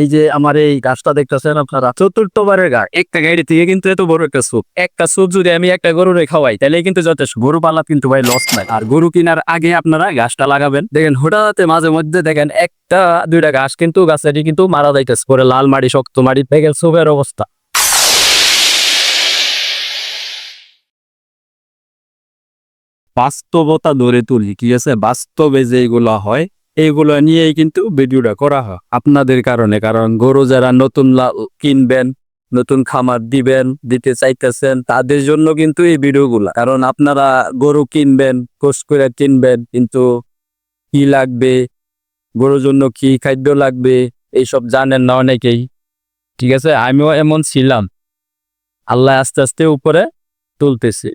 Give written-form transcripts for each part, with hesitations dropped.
এই যে আমার এই গাছটা দেখতেছেন আপনারা, চতুর্থবারের গাছ। একটা গাড়ি থেকে কিন্তু এত বড় একটা সুপ, একটা সুপ যদি আমি একটা গরুরে খাওয়াই তাহলে কিন্তু যথেষ্ট। গরু পালা কিন্তু ভাই লস নাই। আর গরু কেনার আগে আপনারা গাছটা লাগাবেন। দেখেন হঠাৎ মাঝে মধ্যে দেখেন একটা দুইটা গাছ কিন্তু গাছেরই কিন্তু মারা যাইতেছে, পরে লাল মাটি শক্ত মাটি। দেখেন সুপের অবস্থা। বাস্তবতা ধরে তুলি, ঠিক আছে? বাস্তবে যেগুলো হয় এইগুলো নিয়েই কিন্তু ভিডিওটা করা হয় আপনাদের কারণে। কারণ গরু যারা নতুন কিনবেন, নতুন খামার দিতে চাইতেছেন, তাদের জন্য কিন্তু এই ভিডিওগুলা। কারণ আপনারা গরু কিনবেন, কোর্স করে কিনবেন, কিন্তু কি লাগবে, গরুর জন্য কি খাদ্য লাগবে এইসব জানেন না অনেকেই, ঠিক আছে? আমিও এমন ছিলাম, আল্লাহ আস্তে আস্তে উপরে তুলতেছে।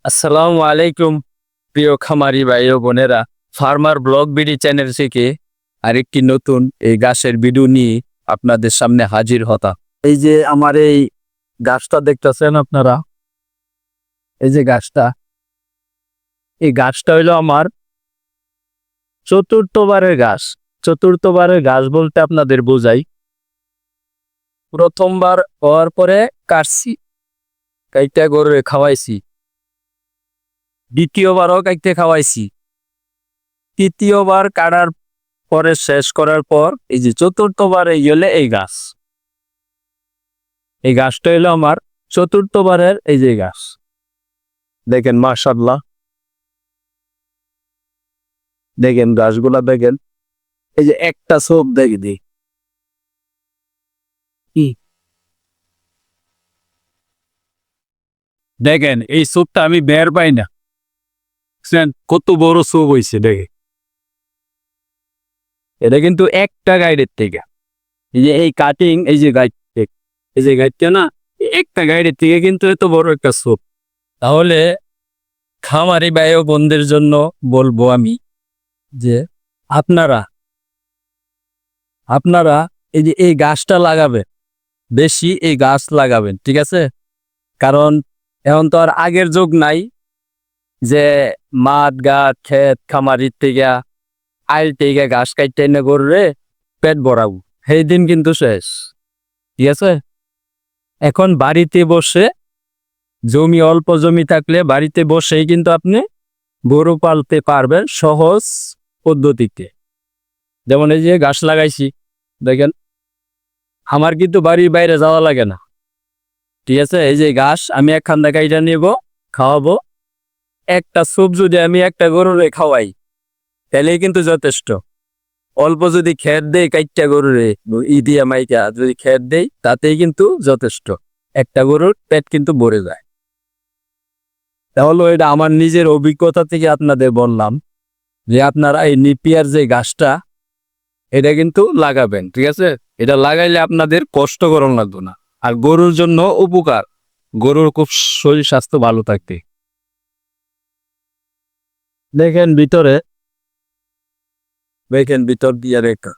আসসালামু আলাইকুম প্রিয় খামারি ভাই ও বোনেরা, ফার্মার ব্লগ বিডি চ্যানেল থেকে আরেকটি নতুন এই গাছের ভিডিও নিয়ে আপনাদের সামনে হাজির হতা। এই যে আমার এই গাছটা দেখতেছেন আপনারা, এই যে গাছটা, এই গাছটা হইলো আমার চতুর্থবারের গাছ। চতুর্থবারের গাছ বলতে আপনাদের বোঝাই, প্রথমবার হওয়ার পরে কাটছি, কাইটা গরুরে খাওয়াইছি, দ্বিতীয়বারও কাইতে খাওয়াইছি, তৃতীয়বার কাটার পরে শেষ করার পর এই যে চতুর্থবার এই হলে এই গাছ। এই গাছটা হলো আমার চতুর্থবারের এই যে গাছ। দেখেন মাশাআল্লাহ, দেখেন গাছগুলা দেখেন। এই যে একটা সোপ দেখি দি কি দেখেন, এই সোপটা আমি বের পাই না। কত বড় সোপ হয়েছে দেখে। এটা কিন্তু একটা গাইডের থেকে, এই যে এই কাটিং, এই যে গাইড, এই যে গাইডটা না, একটা গাইডের থেকে কিন্তু এত বড় একটা সোপ। তাহলে খামারি ভাই ও বোনদের জন্য বলবো আমি যে আপনারা আপনারা এই যে এই গাছটা লাগাবেন, বেশি এই গাছ লাগাবেন, ঠিক আছে? কারণ এখন তো আর আগের যুগ নাই যে মাঠ ঘাট ক্ষেত খামারির থেকে আইল থেকে ঘাস কাটতে এনে গরুরে পেট ভরাবো, সেই দিন কিন্তু শেষ, ঠিক আছে? এখন বাড়িতে বসে, জমি অল্প জমি থাকলে বাড়িতে বসেই কিন্তু আপনি গরু পালতে পারবেন সহজ পদ্ধতিতে। যেমন এই যে গাছ লাগাইছি দেখেন, আমার কিন্তু বাড়ির বাইরে যাওয়া লাগে না, ঠিক আছে? এই যে গাছ আমি একখান কাইটা নেব, খাওয়াবো। একটা স্যুপ যদি আমি একটা গরুরে খাওয়াই তাহলেই কিন্তু যথেষ্ট। অল্প যদি খেত দেই কাইটটা গরুরে ইদিয়া মাইকা যদি খেত দেই তাতেই কিন্তু যথেষ্ট, একটা গরুর পেট কিন্তু ভরে যায়। তাহলে এটা আমার নিজের অভিজ্ঞতা থেকে আপনাদের বললাম যে আপনারা এই নিপিয়ার যে গাছটা এটা কিন্তু লাগাবেন, ঠিক আছে? এটা লাগাইলে আপনাদের কষ্ট করণ লাগতো না, আর গরুর জন্য উপকার, গরুর খুব শরীর স্বাস্থ্য ভালো থাকবে। দেখেন ভিতরে, দেখেন ভিতর দিয়ে রেখা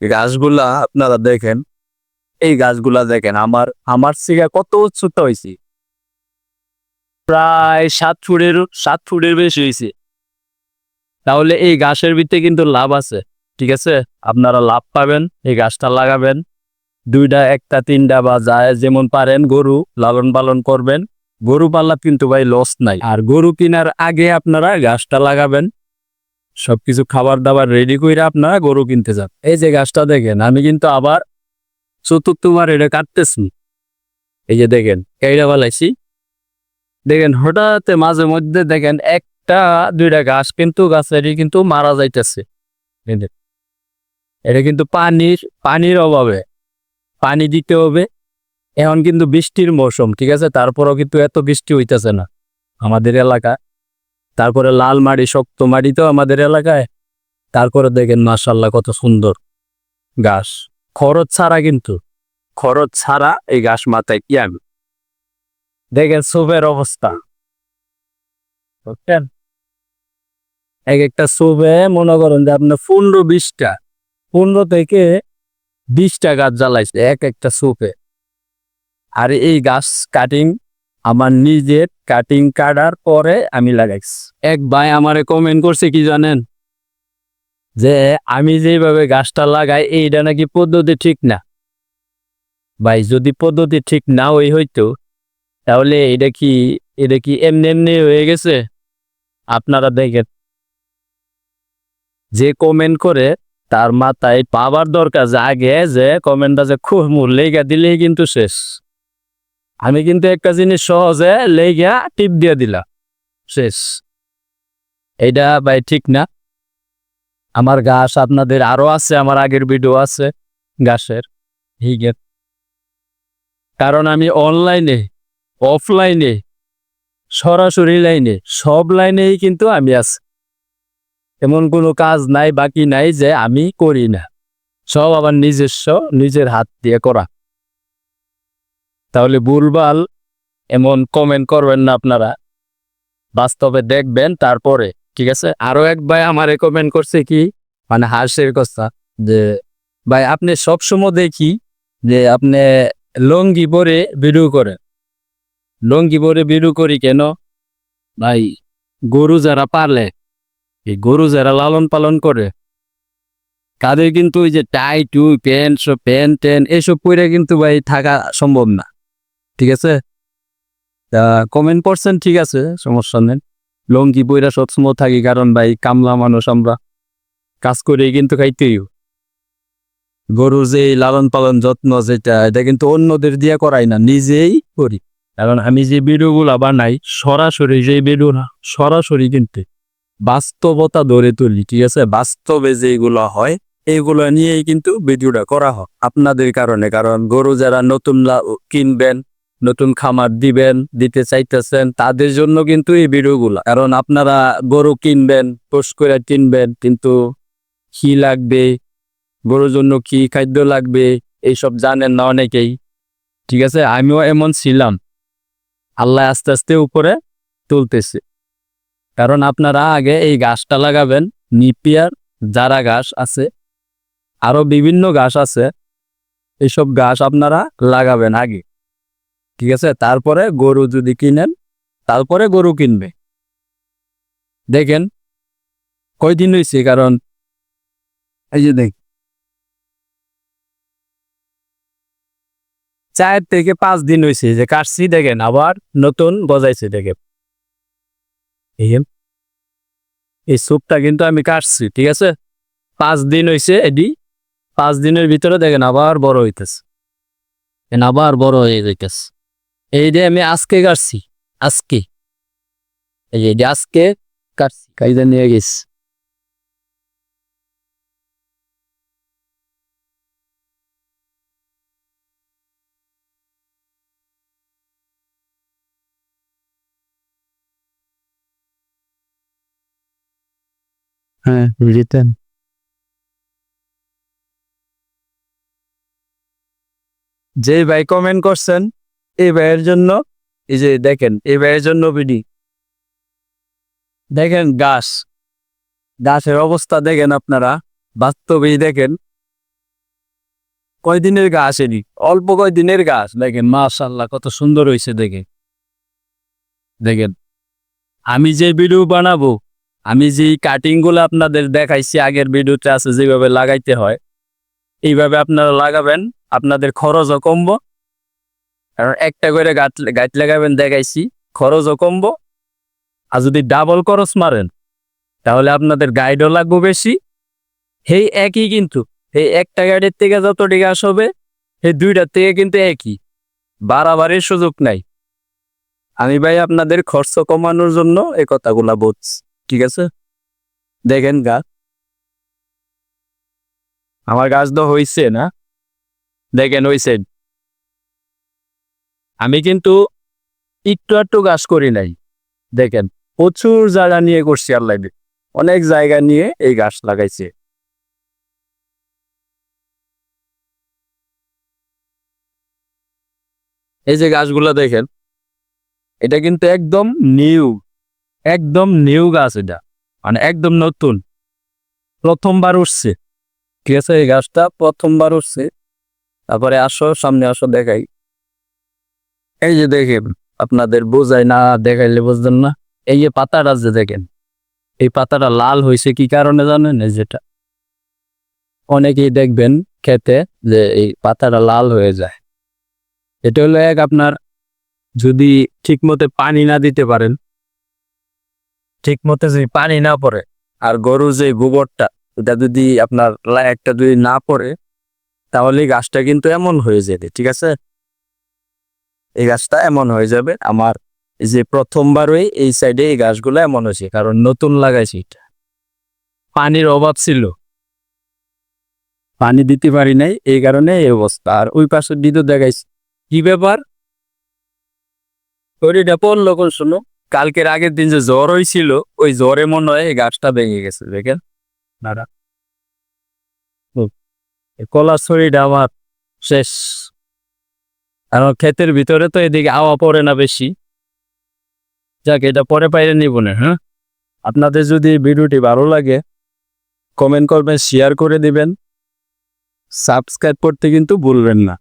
গাছগুলা আপনারা দেখেন, এই গাছগুলা দেখেন আমার আমার থেকে কত উচ্চতা হয়েছে, প্রায় 7 ফুটের বেশি হয়েছে। তাহলে এই গাছের ভিতরে কিন্তু লাভ আছে, ঠিক আছে? আপনারা লাভ পাবেন, এই গাছটা লাগাবেন, দুইটা একটা তিনটা বা যায় যেমন পারেন গরু লালন পালন করবেন। গরু পাল্লা কিন্তু ভাই লস নাই। আর গরু কেনার আগে আপনারা গাছটা লাগাবেন, সবকিছু খাবার দাবার রেডি করে আপনারা গরু কিনতে যান। এই যে গাছটা দেখেন, আমি কিন্তু আবার চতুর্থবার এটা কাটতেছি। এই যে দেখেন এইটা বালাইছি, দেখেন হঠাৎ মাঝে মধ্যে দেখেন একটা দুইটা গাছ কিন্তু গাছেরই কিন্তু মারা যাইতেছে। এটা কিন্তু পানির অভাবে, পানি দিতে হবে। এখন কিন্তু বৃষ্টির মৌসুম, ঠিক আছে? তারপরও কিন্তু এত বৃষ্টি হইতেছে না আমাদের এলাকায়। তারপরে লাল মাটি শক্ত মাটি তো আমাদের এলাকায়। তারপরে দেখেন মাশাআল্লাহ কত সুন্দর গাছ, খরচ ছাড়া, কিন্তু খরচ ছাড়া এই গাছ মাথায় কি আমি দেখেন সোপের অবস্থা, বুঝছেন? এক একটা সোপে মনে করেন যে আপনার 15-20টা, 15 থেকে 20টা গাছ জ্বালাইছে এক একটা সোপে। আর এই গাছ কাটিং আমার নিজের কাটিং কাটার পরে আমি লাগাইছি। এক ভাই আমারে কমেন্ট করছে কি জানেন, যে আমি যেভাবে গাছটা লাগাই এইটা নাকি পদ্ধতি ঠিক না। ভাই যদি পদ্ধতি ঠিক না হইতো তাহলে এটা কি এমনি এমনি হয়ে গেছে? আপনারা দেখেন, যে কমেন্ট করে তার মাথায় পাবার দরকার যে আগে যে কমেন্টটা যে খুব লেগা দিলেই কিন্তু শেষ। আমি কিন্তু একটা জিনিস সহজে লেগা টিপ দিয়ে দিলাম, শেষ। এইটা ভাই ঠিক না। আমার গাছ আপনাদের আরো আছে, আমার আগের ভিডিও আছে গাছের, ঠিক আছে। কারণ আমি অনলাইনে, অফলাইনে, সরাসরি লাইনে, সব লাইনেই কিন্তু আমি আছি। এমন কোনো কাজ নাই, বাকি নাই যে আমি করি না। সব আমার নিজস্ব, নিজের হাত দিয়ে করা। তাহলে ভুলভাল এমন কমেন্ট করবেন না আপনারা, বাস্তবে দেখবেন তারপরে, ঠিক আছে। আরো এক ভাই আমারে কমেন্ট করছে কি, মানে হাসির কথা, যে ভাই আপনি সবসময় দেখি যে আপনি লঙ্গি পরে ভিডিও করেন। লঙ্গি পরে ভিডিও করি কেন ভাই? গরু যারা পালে, এই গরু যারা লালন পালন করে, তাদের কিন্তু ওই যে টাই টুই প্যান্ট প্যান্ট ট্যান্ট এসব পরে কিন্তু ভাই থাকা সম্ভব না, ঠিক আছে। তা কমেন্ট করছেন, ঠিক আছে, সমস্যা নেই। লঙ্গি পইরা সবসময় থাকি কারণ ভাই কামলা মানুষ আমরা, কাজ করেই কিন্তু খাইতেই। গরুর যে লালন পালন যত্ন যেটা, এটা কিন্তু অন্যদের দিয়ে করাই না, নিজেই করি। কারণ আমি যে ভিডিওগুলো বানাই সরাসরি, যে ভিডিও না সরাসরি কিন্তু বাস্তবতা ধরে তুলি, ঠিক আছে। বাস্তবে যেগুলো হয় এইগুলো নিয়েই কিন্তু ভিডিওটা করা হয় আপনাদের কারণে। কারণ গরু যারা নতুন কিনবেন, নতুন খামার দিতে চাইতেছেন, তাদের জন্য কিন্তু এই ভিডিওগুলো। কারণ আপনারা গরু কিনবেন, পোস্ট করে কিনবেন, কিন্তু কি লাগবে, গরুর জন্য কি খাদ্য লাগবে এইসব জানেন না অনেকেই, ঠিক আছে। আমিও এমন ছিলাম, আল্লাহ আস্তে আস্তে উপরে তুলতেছে। কারণ আপনারা আগে এই গাছটা লাগাবেন, নিপিয়ার যারা গাছ আছে, আরো বিভিন্ন গাছ আছে, এইসব গাছ আপনারা লাগাবেন আগে, ঠিক আছে। তারপরে গরু যদি কিনেন, তারপরে গরু কিনবে। দেখেন কয়দিন হয়েছে, কারণ এই যে দেখ 4 থেকে 5 দিন হয়েছে যে কাটছি, দেখেন আবার নতুন গজাইছে। দেখেন এই সুপটা কিন্তু আমি কাটছি, ঠিক আছে। 5 দিন হয়েছে, এটি 5 দিনের ভিতরে দেখেন আবার বড় হইতেছে, আবার বড় হয়ে যাইতেছে। এই যে আমি আজকে কাটছি, আজকে, এই যে আজকে কাটছি, কাইজা নিয়ে গেছি। হ্যাঁ বুঝতেন। যে ভাই কমেন্ট করছেন এই ভাইয়ের জন্য, এই যে দেখেন এই ভাইয়ের জন্য ভিডি, দেখেন গাছের অবস্থা দেখেন আপনারা, বাস্তবেই দেখেন। কয়দিনের গাছ এটি, অল্প কয়দিনের গাছ, দেখেন মাশাআল্লাহ কত সুন্দর হয়েছে। দেখেন দেখেন আমি যে ভিডিও বানাবো, আমি যে কাটিং গুলো আপনাদের দেখাইছি আগের ভিডিওতে আছে, যেভাবে লাগাইতে হয় এইভাবে আপনারা লাগাবেন, আপনাদের খরচও কমবো। কারণ একটা করে গাছ লাগাবেন দেখাইছি, খরচও কমবো। আর যদি ডাবল খরচ মারেন তাহলে আপনাদের গাইডও লাগবে বেশি। এই একই কিন্তু, এই একটা গাড়ির থেকে যত টিকাস হবে এই দুইটার থেকে কিন্তু একই, বাড়াবাড়ির সুযোগ নাই। আমি ভাই আপনাদের খরচ কমানোর জন্য এই কথাগুলা বলছি, ঠিক আছে। দেখেন গাছ, আমার গাছ তো হইছে না, দেখেন হইছে। আমি কিন্তু একটু একটু গাছ করি নাই, দেখেন প্রচুর জায়গা নিয়ে করছি, আল্লাহ অনেক জায়গা নিয়ে এই গাছ লাগাইছে। এই যে গাছগুলা দেখেন, এটা কিন্তু একদম নিউ, একদম নিউ গাছ, এটা মানে একদম নতুন, প্রথমবার উঠছে, ঠিক আছে। এই গাছটা প্রথমবার উঠছে। তারপরে আসো, সামনে আসো দেখাই। এই যে দেখেন, আপনাদের বোঝাই না, দেখাইলে বুঝবেন না। এই যে পাতাটা যে দেখেন, এই পাতাটা লাল হয়েছে কি কারণে জানেন? এই যেটা অনেকেই দেখবেন খেতে যে এই পাতাটা লাল হয়ে যায়। এটা হলো এক আপনার যদি ঠিক মতো পানি না দিতে পারেন, ঠিক মতো যদি পানি না পড়ে, আর গরু যে গোবরটা এটা যদি আপনার একটা যদি না পড়ে, তাহলে এই গাছটা কিন্তু এমন হয়ে যাবে। ঠিক আছে, এই গাছটা এমন হয়ে যাবে। আমার এই যে প্রথমবারই এই সাইডে এই গাছগুলো এমন হয়েছে, কারণ নতুন লাগাইছি এটা, পানির অভাব ছিল, পানি দিতে পারি নাই, এই কারণে এই অবস্থা। আর ওই পাশে দিতে দেখাইছি কি ব্যাপার, শরীরটা পড়লো কোন শুনো, কালকের আগের দিন যে জ্বর হয়েছিল ওই জ্বরে মনে হয় এই গাছটা ভেঙে গেছে। দেখেন দাদা, কলার শরীরটা আমার শেষ। আর ক্ষেতের ভিতরে তো এদিকে হাওয়া পড়ে না বেশি। যাক, এটা পরে পাইলে নিব না। হ্যাঁ, আপনাদের যদি ভিডিওটি ভালো লাগে কমেন্ট করবেন, শেয়ার করে দিবেন, সাবস্ক্রাইব করতে কিন্তু ভুলবেন না।